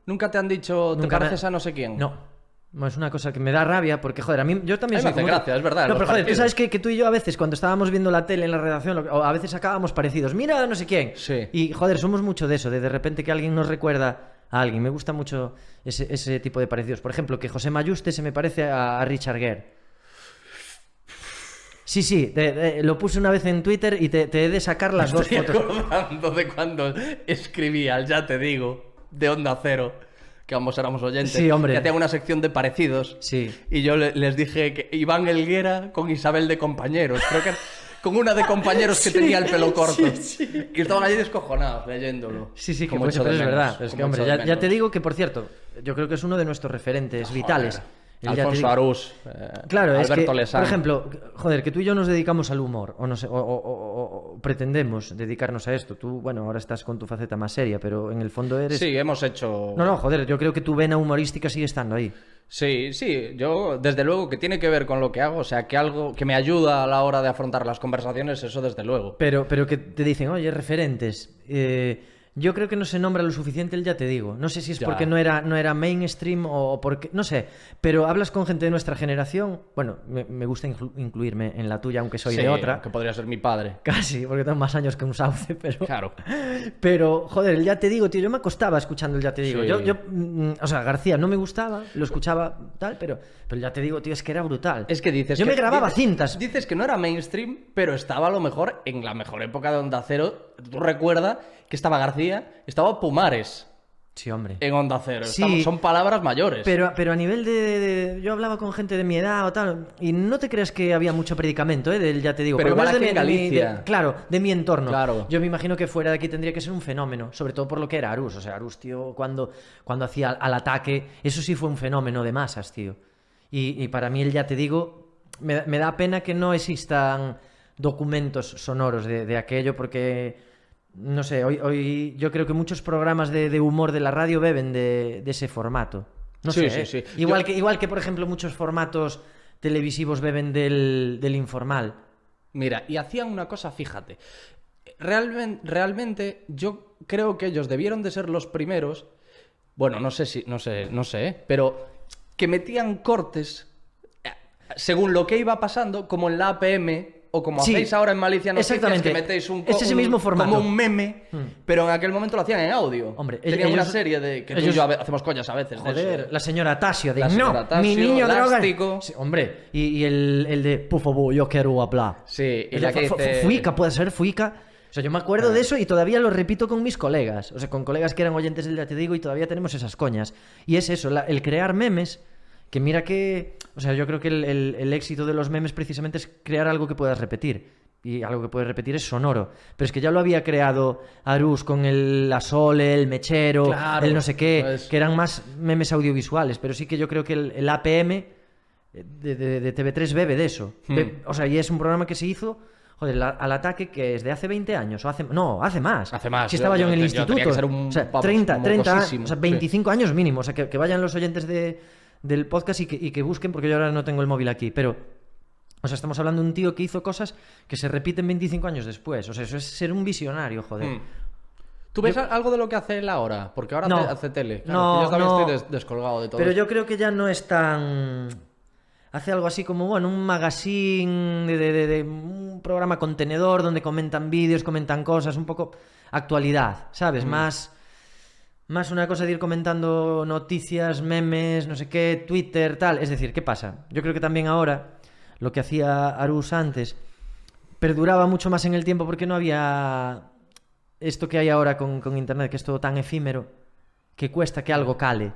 ¿Nunca te han dicho te pareces a no sé quién? No, es una cosa que me da rabia porque, joder, a mí yo también soy... me hace gracia, es verdad. No, pero joder, tú sabes que tú y yo a veces cuando estábamos viendo la tele en la redacción, o a veces acabamos parecidos, mira no sé quién. Sí. Y, joder, somos mucho de eso, de repente que alguien nos recuerda a alguien. Me gusta mucho ese tipo de parecidos. Por ejemplo, que José Mayuste se me parece a Richard Gere. Sí, lo puse una vez en Twitter y te he de sacar las dos fotos. Estoy acordando de cuando escribía, ya te digo, de Onda Cero, que ambos éramos oyentes, sí, hombre, que hacían una sección de parecidos. Sí. Y yo les dije que Iván Helguera con Isabel de Compañeros. Creo que con una de Compañeros que tenía el pelo corto. Sí. Y estaban ahí descojonados leyéndolo. Sí, que pues, pero es verdad. Es que, hombre, ya te digo que, por cierto, yo creo que es uno de nuestros referentes vitales. Alfonso Arús, claro, Alberto es que, Lesán. Por ejemplo, joder, que tú y yo nos dedicamos al humor, o pretendemos dedicarnos a esto. Tú, bueno, ahora estás con tu faceta más seria, pero en el fondo eres... Sí, hemos hecho... No, joder, yo creo que tu vena humorística sigue estando ahí. Sí, yo desde luego que tiene que ver con lo que hago, o sea, que algo que me ayuda a la hora de afrontar las conversaciones, eso desde luego. Pero que te dicen, oye, referentes... Yo creo que no se nombra lo suficiente el ya te digo. No sé si es porque no era mainstream o porque... No sé, pero hablas con gente de nuestra generación... Bueno, me gusta incluirme en la tuya, aunque soy de otra. Que podría ser mi padre. Casi, porque tengo más años que un sauce, pero... Claro. Pero, joder, el ya te digo, tío, yo me acostaba escuchando el ya te digo. Sí. O sea, García no me gustaba, lo escuchaba tal, pero el ya te digo, tío, es que era brutal. Es que dices... Yo me grababa cintas. Dices que no era mainstream, pero estaba a lo mejor en la mejor época de Onda Cero. Tú recuerdas que estaba García, estaba Pumares. Sí, hombre. En Onda Cero. Sí, son palabras mayores. Pero a nivel de... Yo hablaba con gente de mi edad o tal, y no te creas que había mucho predicamento, del ya te digo. Pero igual aquí en Galicia. Claro, de mi entorno. Claro. Yo me imagino que fuera de aquí tendría que ser un fenómeno, sobre todo por lo que era Arús. O sea, Arús, tío, cuando hacía al ataque, eso sí fue un fenómeno de masas, tío. Y para mí el ya te digo, me da pena que no existan documentos sonoros de aquello, porque... No sé, hoy yo creo que muchos programas de humor de la radio beben de ese formato. No sé, sí. Igual que, por ejemplo, muchos formatos televisivos beben del informal. Mira, y hacían una cosa, fíjate. Realmente yo creo que ellos debieron de ser los primeros. Bueno, no sé, pero que metían cortes según lo que iba pasando, como en la APM. O como hacéis ahora en Malicia Noticias, que metéis ese mismo formato. como un meme, pero en aquel momento lo hacían en audio. Hombre, tenían una serie de que tú y yo hacemos coñas a veces. Joder, de eso. La señora Tasio de Tasio, mi niño droga. Sí, hombre, y el de por favor, yo quiero hablar. Sí, y la que dice... Fuica, puede ser Fuica. O sea, yo me acuerdo de eso y todavía lo repito con mis colegas. O sea, con colegas que eran oyentes del Ya te digo y todavía tenemos esas coñas. Y es eso, el crear memes. Que mira que... O sea, yo creo que el éxito de los memes precisamente es crear algo que puedas repetir. Y algo que puedes repetir es sonoro. Pero es que ya lo había creado Arús con la Sole, el Mechero, claro, el no sé qué, pues... que eran más memes audiovisuales. Pero sí que yo creo que el APM de TV3 bebe de eso. O sea, y es un programa que se hizo... Joder, al ataque, que es de hace 20 años, o hace más. Hace más. Si estaba yo en el instituto. Que ser o sea, 30 años, o sea, 25 años mínimo. O sea, que vayan los oyentes del podcast y que busquen, porque yo ahora no tengo el móvil aquí, pero... O sea, estamos hablando de un tío que hizo cosas que se repiten 25 años después. O sea, eso es ser un visionario, joder. ¿Tú ves algo de lo que hace él ahora? Porque ahora hace tele. Claro, yo también estoy descolgado de todo Pero eso. yo creo que ya no es tan... Hace algo así como, bueno, un magazine de un programa contenedor donde comentan vídeos, comentan cosas, un poco actualidad, ¿sabes? Más una cosa de ir comentando noticias, memes, no sé qué, Twitter, tal. Es decir, ¿qué pasa? Yo creo que también ahora lo que hacía Arús antes perduraba mucho más en el tiempo porque no había esto que hay ahora con internet, que es todo tan efímero, que cuesta que algo cale.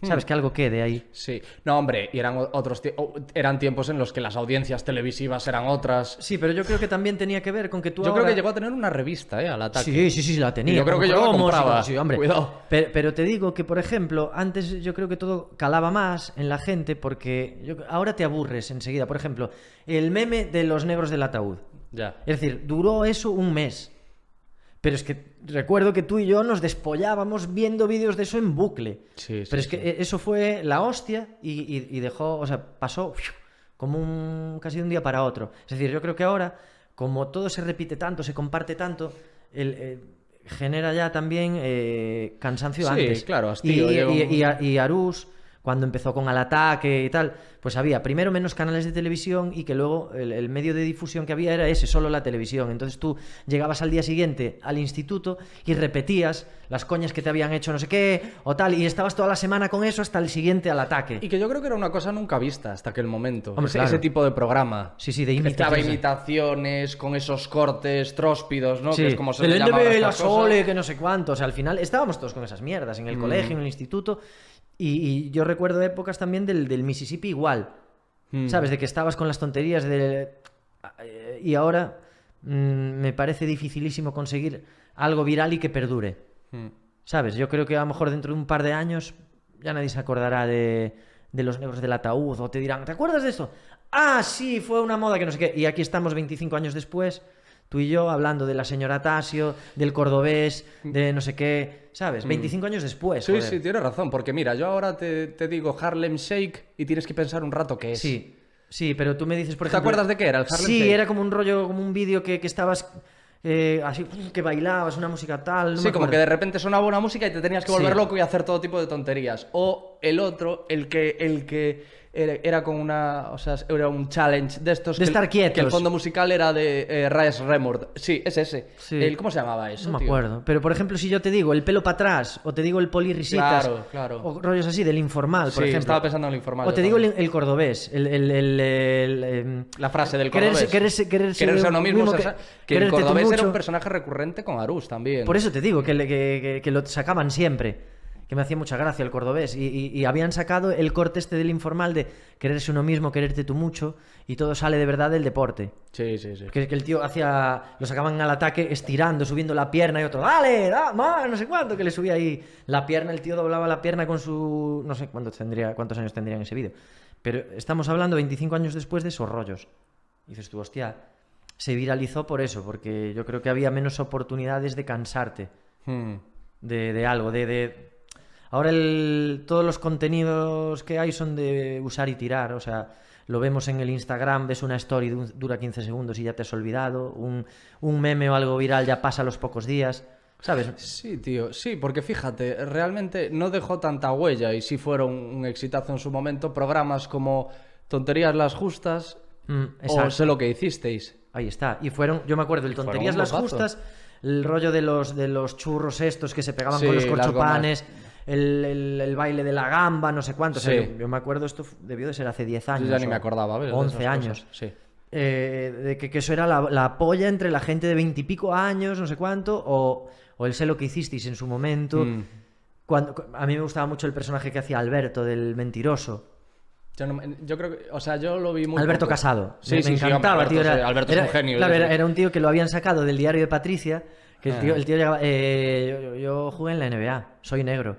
¿Sabes? Que algo quede ahí. Sí. No, hombre, y eran tiempos en los que las audiencias televisivas eran otras. Sí, pero yo creo que también tenía que ver con que tú Yo creo que llegó a tener una revista, al ataque. Sí, la tenía. Y yo creo que yo la compraba. Sí, hombre. Cuidado. Pero te digo que, por ejemplo, antes yo creo que todo calaba más en la gente porque ahora te aburres enseguida. Por ejemplo, el meme de los negros del ataúd. Ya. Es decir, duró eso un mes. Pero es que recuerdo que tú y yo nos despollábamos viendo vídeos de eso en bucle. Sí, pero es que eso fue la hostia y dejó, o sea, pasó como casi de un día para otro. Es decir, yo creo que ahora, como todo se repite tanto, se comparte tanto, genera ya también cansancio Sí, antes. claro, hastío, Y Arús, cuando empezó con Al Ataque y tal, pues había primero menos canales de televisión y que luego el medio de difusión que había era ese, solo la televisión. Entonces tú llegabas al día siguiente al instituto y repetías las coñas que te habían hecho no sé qué o tal, y estabas toda la semana con eso hasta el siguiente Al Ataque. Y que yo creo que era una cosa nunca vista hasta aquel momento. Hombre, Ese, claro. ese tipo de programa. Sí, sí, de Que mezclaba imitaciones. imitaciones con esos cortes tróspidos, ¿no? Sí, Que es como se el le llama NB, a la estas cosas. Sole, que no sé cuánto. O sea, al final estábamos todos con esas mierdas en el colegio, en el instituto. Y yo recuerdo épocas también del Mississippi igual. ¿Sabes? De que estabas con las tonterías y ahora me parece dificilísimo conseguir algo viral y que perdure. ¿Sabes? Yo creo que a lo mejor dentro de un par de años ya nadie se acordará de los negros del ataúd o te dirán, ¿te acuerdas de esto? Ah, sí, fue una moda que no sé qué. Y aquí estamos 25 años después, tú y yo, hablando de la señora Tasio, del cordobés, de no sé qué, ¿sabes? 25 años después, Sí, joder. sí, tienes razón. Porque mira, yo ahora te digo Harlem Shake y tienes que pensar un rato qué es. Sí, sí, pero tú me dices, por ¿Te ejemplo... acuerdas de qué era el Harlem Sí, Shake? era como un rollo, como un vídeo que estabas así, que bailabas, una música tal, no Sí, me como acuerdo. que de repente sonaba una música y te tenías que volver Sí. loco y hacer todo tipo de tonterías. O el otro, el que era con una... O sea, era un challenge de estos... De que, estar quietos. Que el fondo musical era de Rise Remord. Sí, es ese. Sí. ¿Cómo se llamaba eso, No me tío? acuerdo. Pero, por ejemplo, si yo te digo el pelo para atrás, o te digo el polirrisitas, Claro, claro. o rollos así, del informal, por Sí, ejemplo. estaba pensando en el informal. O yo te digo también. el cordobés, La frase del quererse- cordobés. quererse uno mismo. mismo, Que el quererte tú cordobés era mucho. un personaje recurrente con Arús también. Por eso te digo que lo sacaban siempre. Que me hacía mucha gracia el cordobés. Y habían sacado el corte este del informal de quererse uno mismo, quererte tú mucho, y todo sale de verdad del deporte. Sí, sí, sí. Que el tío lo sacaban al ataque estirando, subiendo la pierna, y otro, dale, da, más, no sé cuánto, que le subía ahí la pierna, el tío doblaba la pierna con su... No sé cuántos años tendría en ese vídeo. Pero estamos hablando 25 años después de esos rollos. Y dices tú, hostia, se viralizó por eso, porque yo creo que había menos oportunidades de cansarte de algo, Ahora todos los contenidos que hay son de usar y tirar, o sea, lo vemos en el Instagram, ves una story, dura 15 segundos y ya te has olvidado, un meme o algo viral ya pasa a los pocos días, ¿sabes? Sí, tío, sí, porque fíjate, realmente no dejó tanta huella y sí fueron un exitazo en su momento programas como Tonterías las Justas o Exacto. Sé lo que hicisteis. Ahí está. Y fueron, yo me acuerdo, el Fueron Tonterías un las bombazo. Justas, el rollo de los churros estos que se pegaban Sí, con los las corchopanes, el baile de la gamba, no sé cuánto. O sea, Sí. yo me acuerdo, esto debió de ser hace 10 años. Yo ya ni o me acordaba, ¿ves? de 11 esas años. cosas. Sí. De que eso era la polla entre la gente de 20 y pico años, no sé cuánto, o el sé lo que hicisteis en su momento. A mí me gustaba mucho el personaje que hacía Alberto, del mentiroso. Yo creo que, o sea, yo lo vi muy Alberto poco. Casado. Sí, Me sí, sí, encantaba, hombre, tío. Alberto, sí, Alberto es un genio. Claro, sí, sí. era un tío que lo habían sacado del diario de Patricia. Que el tío llegaba. Yo jugué en la NBA, soy negro.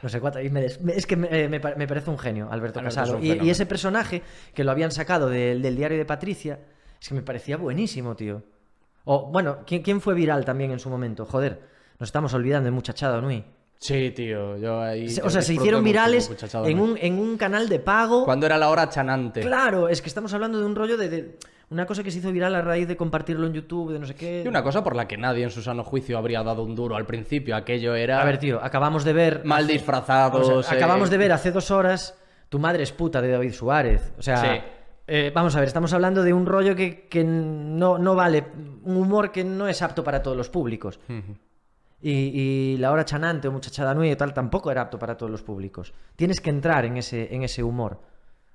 No sé cuánto. Es que me parece un genio, Alberto Alberto Casado. es un Y fenómeno. ese personaje que lo habían sacado del diario de Patricia, es que me parecía buenísimo, tío. O, bueno, ¿quién fue viral también en su momento? Joder, nos estamos olvidando de Muchachada Nui. Sí, tío, yo ahí... O sea, se hicieron virales en un canal de pago. Cuando era la hora chanante. Claro, es que estamos hablando de un rollo de una cosa que se hizo viral a raíz de compartirlo en YouTube, de no sé qué. Y una cosa por la que nadie en su sano juicio habría dado un duro al principio. Aquello era... A ver, tío, acabamos de ver... mal disfrazados. O sea, acabamos de ver hace 2 horas Tu madre es puta de David Suárez. O sea, Sí. Vamos a ver, estamos hablando de un rollo que no vale, un humor que no es apto para todos los públicos. Y La hora chanante o Muchachada Nui y tal tampoco era apto para todos los públicos. Tienes que entrar en ese humor.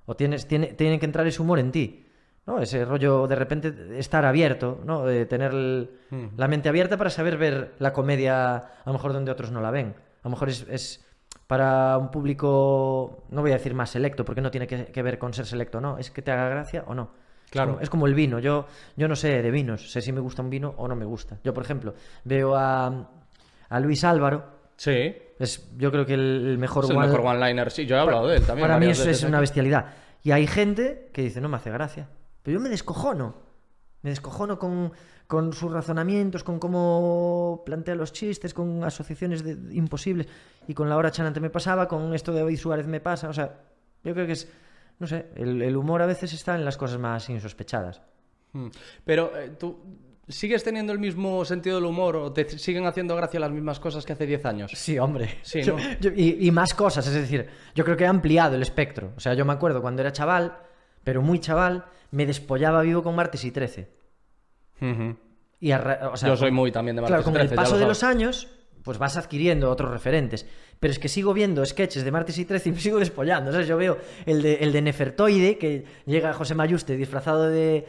O tiene que entrar ese humor en ti. ¿No? Ese rollo de repente estar abierto, ¿no? De tener la mente abierta para saber ver la comedia a lo mejor donde otros no la ven. A lo mejor es para un público, no voy a decir más selecto, porque no tiene que ver con ser selecto, no, es que te haga gracia o no. Claro. Es como el vino, yo no sé de vinos, sé si me gusta un vino o no me gusta. Yo, por ejemplo, veo a Luis Álvaro, Sí. yo creo que el mejor Es el mejor one-liner. Sí, yo he hablado de él también. para mí varias eso veces es una aquí. bestialidad. Y hay gente que dice, no me hace gracia. Pero yo me descojono con sus razonamientos, con cómo plantea los chistes, con asociaciones imposibles. Y con La hora chanante me pasaba, con esto de David Suárez me pasa. O sea, yo creo que es, no sé, el humor a veces está en las cosas más insospechadas. Pero tú ¿Sigues teniendo el mismo sentido del humor o te siguen haciendo gracia las mismas cosas que hace 10 años? Sí, hombre. Sí, ¿no? Y más cosas, es decir, yo creo que he ampliado el espectro. O sea, yo me acuerdo cuando era chaval, pero muy chaval, me despollaba vivo con Martes y 13. Ujú. Y o sea, Yo soy muy también de claro, Martes y con 13, el ya paso lo de sabes. los años, pues vas adquiriendo otros referentes. Pero es que sigo viendo sketches de Martes y 13 y me sigo despollando. ¿Sabes? Yo veo el de Nefertoide, que llega José Mayuste disfrazado de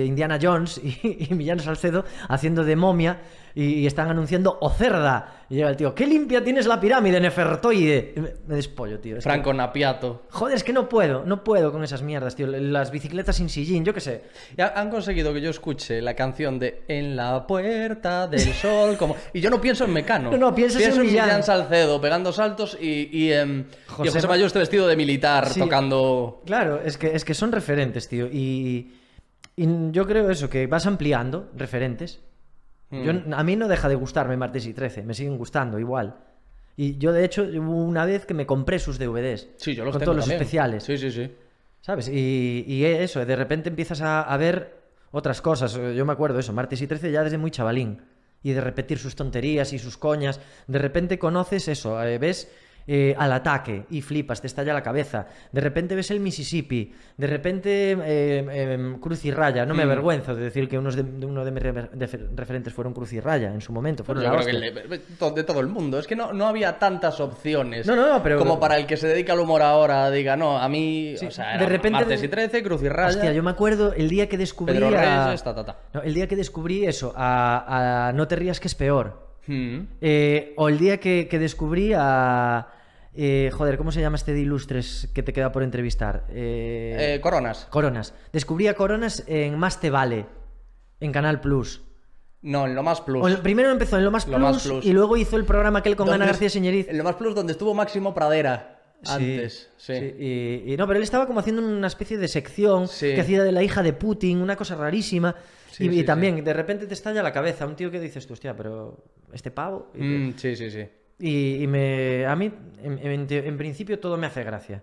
Indiana Jones y Millán Salcedo haciendo de momia y están anunciando Ocerda. Y llega el tío, ¡qué limpia tienes la pirámide, Nefertoide! Y me despollo, tío. Es que- Franco Napiato. Joder, es que no puedo con esas mierdas, tío. Las bicicletas sin sillín, yo qué sé. Ya han conseguido que yo escuche la canción de En la puerta del sol, como... Y yo no pienso en Mecano. No, piensas pienso en en Millán. Millán Salcedo pegando saltos y José José Mayuste vestido de militar Sí. tocando... Claro, es que son referentes, tío. Y yo creo eso, que vas ampliando referentes. A mí no deja de gustarme Martes y 13, me siguen gustando igual. Y yo, de hecho, hubo una vez que me compré sus DVDs. Sí, yo los con tengo todos los también. especiales. Sí, sí, sí. ¿Sabes? Y eso, de repente empiezas a ver otras cosas. Yo me acuerdo eso, Martes y 13 ya desde muy chavalín. Y de repetir sus tonterías y sus coñas. De repente conoces eso, ves Al Ataque y flipas, te estalla la cabeza. De repente ves el Mississippi. De repente Cruz y Raya. No me avergüenzo de decir que uno de mis referentes fueron Cruz y Raya en su momento. Fueron Yo la creo que hostia. de todo el mundo. Es que no había tantas opciones. No, pero... Como para el que se dedica al humor ahora diga, no, a mí... Sí, o sea, de era repente- Martes y 13, Cruz y Raya, Hostia, yo me acuerdo el día que descubrí Pedro a... Reyes, ta. No, el día que descubrí eso, a No te rías que es peor. Mm. O el día que descubrí a... joder, ¿cómo se llama este de Ilustres que te queda por entrevistar? Coronas. Coronas. Descubrí a Coronas en Más te vale, en Canal Plus. No, en Lo Más Plus. Primero empezó en Lo Más Lo Plus, Más Plus. y luego hizo el programa aquel con Ana Donde- García Señoriz. En Lo Más Plus donde estuvo Máximo Pradera Sí, antes. Sí. Y no, pero él estaba como haciendo una especie de sección Sí. que hacía de la hija de Putin, una cosa rarísima. Sí, y sí, también, de repente te estalla la cabeza un tío que dices, tú, hostia, pero este pavo. Sí, sí, sí. A mí, en principio, todo me hace gracia.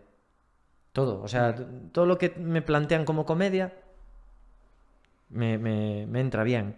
Todo. O sea, todo lo que me plantean como comedia me entra bien.